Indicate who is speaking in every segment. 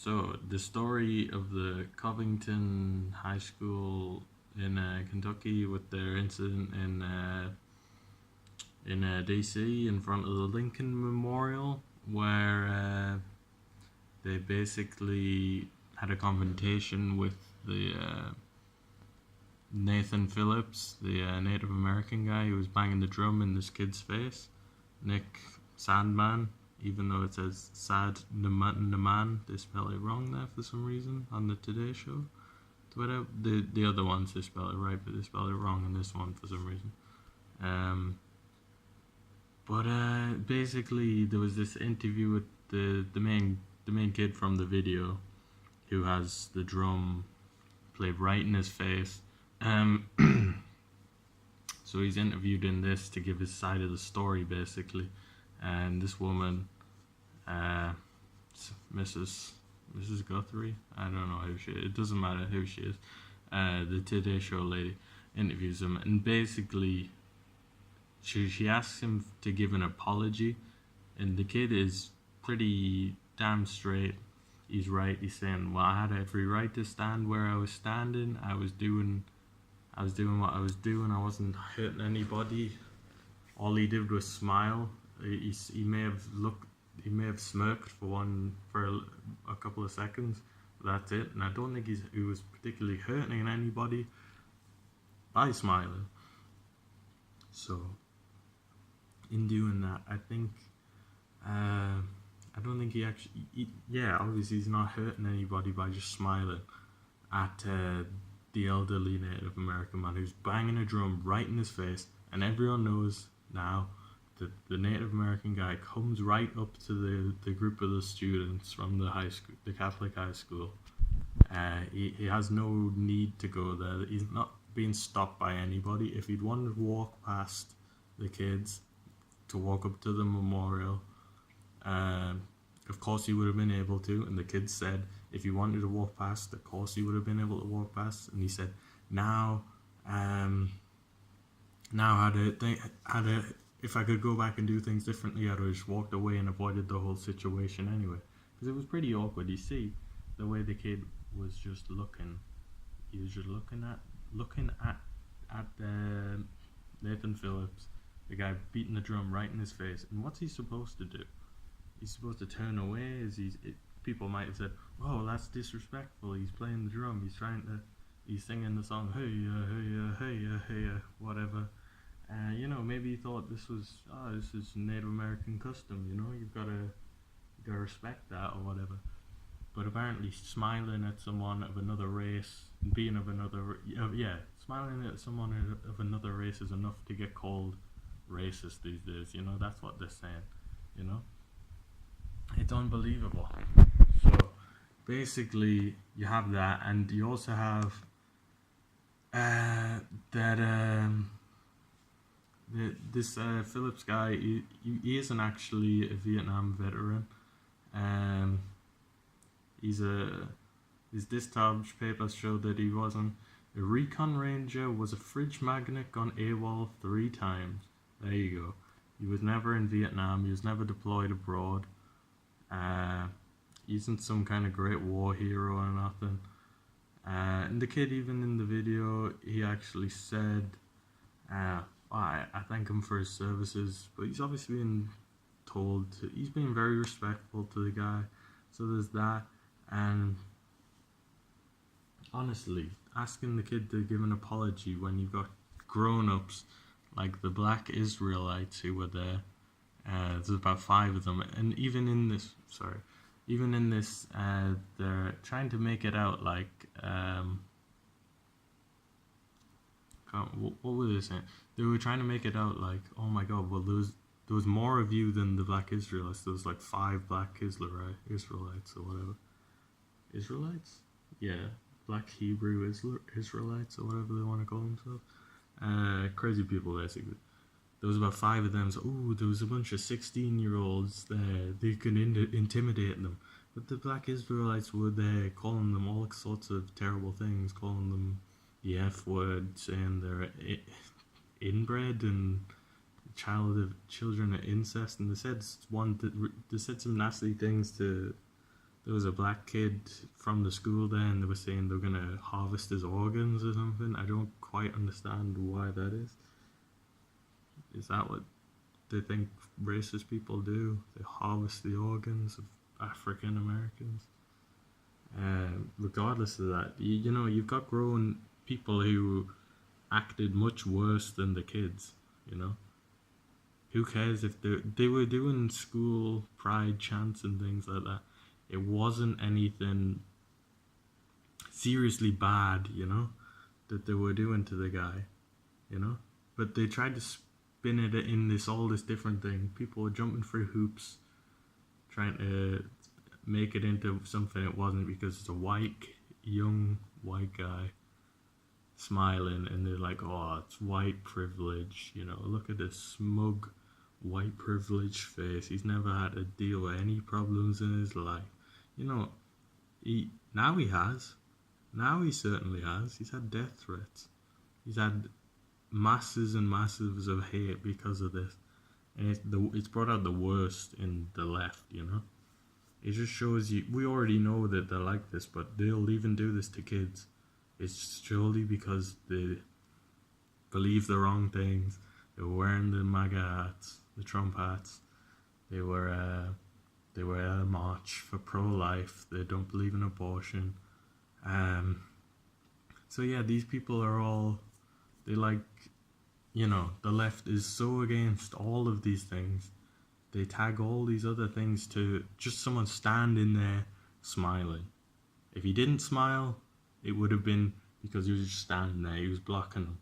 Speaker 1: So, the story of the Covington High School in Kentucky with their incident in DC in front of the Lincoln Memorial, where they basically had a confrontation with the Nathan Phillips, the Native American guy who was banging the drum in this kid's face. Nick Sandman, even though it says Sad Naman, they spell it wrong there for some reason on the Today Show. Twitter. The other ones they spell it right, but they spell it wrong in this one for some reason. But basically there was this interview with the main kid from the video, who has the drum played right in his face. So he's interviewed in this to give his side of the story, basically. And this woman, Mrs. Guthrie, I don't know who she is. It doesn't matter who she is. The Today Show lady interviews him, and basically she asks him to give an apology, and the kid is pretty damn straight. He's right. He's saying, well, I had every right to stand where I was standing. I was doing what I was doing. I wasn't hurting anybody. All he did was smile. He may have smirked for a couple of seconds. But that's it. And I don't think he was particularly hurting anybody by smiling. So, in doing that, I think I don't think he actually. Obviously he's not hurting anybody by just smiling at the elderly Native American man who's banging a drum right in his face, and everyone knows now that the Native American guy comes right up to the group of the students from the high school, the Catholic high school. He has no need to go there. He's not being stopped by anybody. If he'd wanted to walk past the kids to walk up to the memorial, of course he would have been able to, and the kids said if he wanted to walk past, of course he would have been able to walk past. And he said, now if I could go back and do things differently, I'd have just walked away and avoided the whole situation anyway, because it was pretty awkward. You see the way the kid was just looking. He was just looking at Nathan Phillips, the guy beating the drum right in his face. And what's he supposed to do? He's supposed to turn away? People might have said, "Oh, that's disrespectful. He's playing the drum. He's singing the song. Hey, whatever." Maybe he thought this is Native American custom. You've got to respect that or whatever. But apparently, smiling at someone of another race, smiling at someone of another race is enough to get called racist these days. That's what they're saying. It's unbelievable. So basically, you have that, and you also have this Phillips guy. He isn't actually a Vietnam veteran. His discharge papers show that he wasn't. A recon ranger, was a fridge magnet, gone AWOL 3 times. There you go. He was never in Vietnam. He was never deployed abroad. He isn't some kind of great war hero or nothing. And the kid, even in the video, he actually said, I thank him for his services, but he's obviously been told he's being very respectful to the guy. So there's that. And honestly, asking the kid to give an apology when you've got grown-ups like the black Israelites who were there. There's about 5 of them, and even in this, they're trying to make it out like, what were they saying? They were trying to make it out like, oh my god, well there was more of you than the black Israelites. There was like 5 black Israelites or whatever. Israelites? Yeah, black Hebrew Israelites or whatever they want to call themselves. Crazy people basically. There was about 5 of them. So, there was a bunch of 16-year-olds there. They could intimidate them. But the black Israelites were there, calling them all sorts of terrible things, calling them the F word, saying they're inbred and children of incest. And they said some nasty things to there was a black kid from the school there, and they were saying they're gonna harvest his organs or something. I don't quite understand why that is. Is that what they think racist people do? They harvest the organs of African Americans. Regardless of that, you know, you've got grown people who acted much worse than the kids. You know, who cares if they were doing school pride chants and things like that? It wasn't anything seriously bad, you know, that they were doing to the guy, you know. But they tried to spin it in all this different thing. People were jumping through hoops, trying to make it into something it wasn't, because it's a young white guy smiling, and they're like, oh, it's white privilege, you know, look at this smug white privilege face. He's never had to deal with any problems in his life. You know, he certainly has. He's had death threats. He's had masses and masses of hate because of this, and it's brought out the worst in the left, you know. It just shows you, we already know that they're like this, but they'll even do this to kids. It's surely because they believe the wrong things. They were wearing the Maga hats, the Trump hats. They were at a march for pro-life. They don't believe in abortion. So yeah, these people are all, they like, you know, the left is so against all of these things. They tag all these other things to just someone standing there smiling. If he didn't smile, it would have been because he was just standing there. He was blocking them.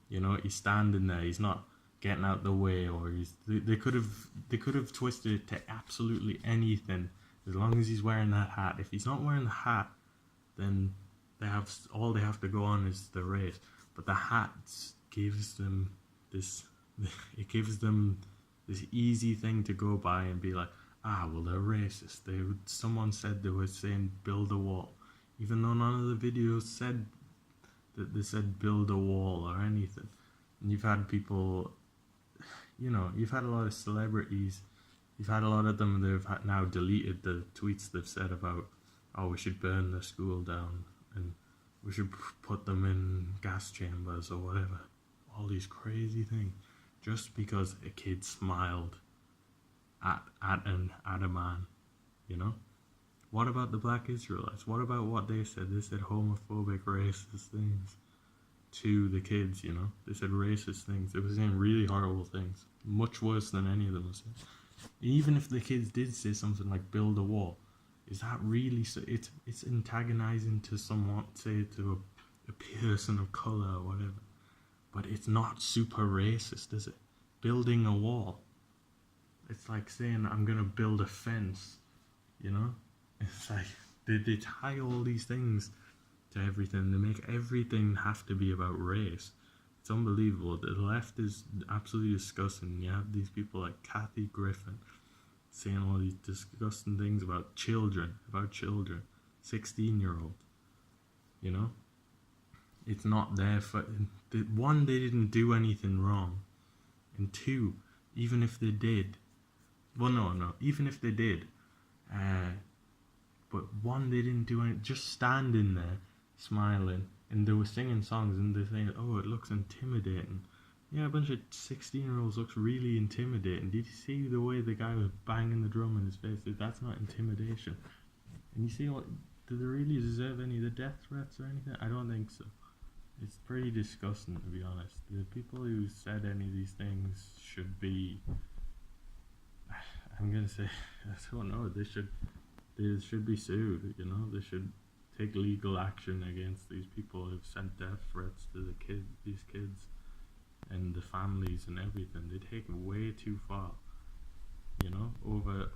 Speaker 1: You know, he's standing there. He's not getting out the way, or they could have twisted it to absolutely anything as long as he's wearing that hat. If he's not wearing the hat, then they have to go on is the race. But the hat gives them this. It gives them this easy thing to go by and be like, well, they're racist. Someone said they were saying build a wall, even though none of the videos said that they said build a wall or anything. And you've had people, you know, you've had a lot of celebrities, you've had a lot of them that have now deleted the tweets they've said about, oh, we should burn the school down and we should put them in gas chambers or whatever. All these crazy things. Just because a kid smiled at a man, you know? What about the black Israelites? What about what they said? They said homophobic, racist things to the kids, you know? They said racist things. They were saying really horrible things. Much worse than any of them were saying. Even if the kids did say something like build a wall, is that really so? It's antagonizing to someone, say to a person of color or whatever. But it's not super racist, is it? Building a wall. It's like saying, I'm going to build a fence, you know? It's like, they tie all these things to everything. They make everything have to be about race. It's unbelievable. The left is absolutely disgusting. You have these people like Kathy Griffin saying all these disgusting things about children, 16-year-old, you know? It's not their fault. One, they didn't do anything wrong. And two, even if they did, even if they did, but one, they didn't do anything, just standing there, smiling, and they were singing songs, and they're saying, oh, it looks intimidating. Yeah, a bunch of 16-year-olds looks really intimidating. Did you see the way the guy was banging the drum in his face? That's not intimidation. And you see, do they really deserve any of the death threats or anything? I don't think so. It's pretty disgusting, to be honest. The people who said any of these things should be, I'm gonna say, I don't know, they should be sued, you know? They should take legal action against these people who've sent death threats to these kids and the families and everything. They take it way too far, you know, over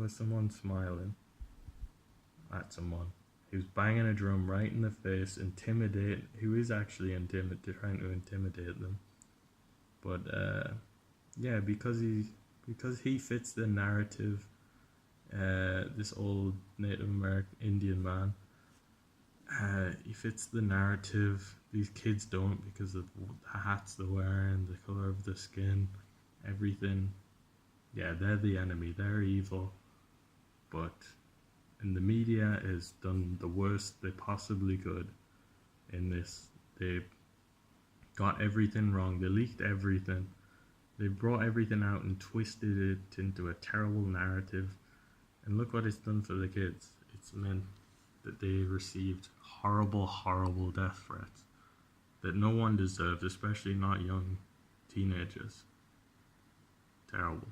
Speaker 1: someone smiling at someone who's banging a drum right in the face, who is actually trying to intimidate them. But yeah, because he fits the narrative, this old Native American Indian man, he fits the narrative. These kids don't, because of the hats they're wearing, the color of their skin, everything. Yeah, they're the enemy. They're evil. but and the media has done the worst they possibly could in this. They got everything wrong. They leaked everything. They brought everything out and twisted it into a terrible narrative. And look what it's done for the kids. It's meant that they received horrible, horrible death threats that no one deserved, especially not young teenagers. Terrible.